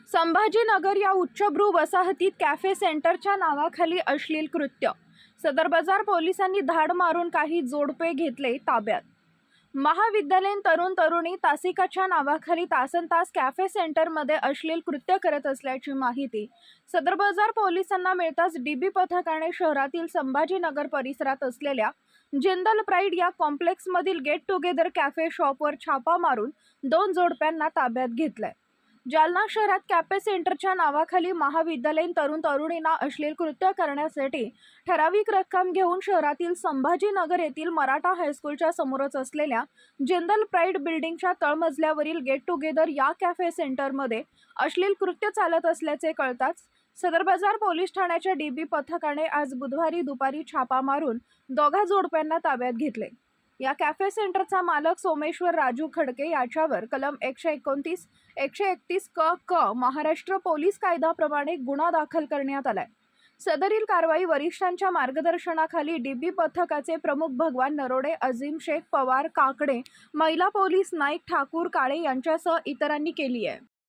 संभाजीनगर या उच्चभ्रू वसाहतीत कॅफे सेंटरच्या नावाखाली अश्लील कृत्य. सदर बाजार पोलिसांनी धाड मारून काही जोडपे घेतले ताब्यात. महाविद्यालयीन तरुण तरुणी तासिकाच्या नावाखाली तासनतास कॅफे सेंटरमध्ये अश्लील कृत्य करत असल्याची माहिती सदर बाजार पोलिसांना मिळताच डीबी पथकाने शहरातील संभाजीनगर परिसरात असलेल्या जिंदल प्राईड या कॉम्प्लेक्समधील गेट टुगेदर कॅफे शॉपवर छापा मारून 2 जोडप्यांना ताब्यात घेतलंय. जालना शहरात कॅफे सेंटरच्या नावाखाली महाविद्यालयीन तरुण तरुणींना अश्लील कृत्य करण्यासाठी ठराविक रक्कम घेऊन शहरातील संभाजीनगर येथील मराठा हायस्कूलच्या समोरच असलेल्या जिंदल प्राईड बिल्डिंगच्या तळमजल्यावरील गेट टुगेदर या कॅफे सेंटरमध्ये अश्लील कृत्य चालत असल्याचे कळताच सदर बाजार पोलीस ठाण्याच्या डीबी पथकाने आज बुधवारी दुपारी छापा मारून 2 जोडप्यांना ताब्यात घेतले. या कॅफे सेंटरचा मालक सोमेश्वर राजू खडके याच्यावर कलम 129, 131 क महाराष्ट्र पोलीस कायद्याप्रमाणे गुन्हा दाखल करण्यात आलाय. सदरील कारवाई वरिष्ठांच्या मार्गदर्शनाखाली डीबी पथकाचे प्रमुख भगवान नरोडे, अजीम शेख, पवार, काकडे, महिला पोलीस नाईक ठाकूर, काळे यांच्यासह इतरांनी केली आहे.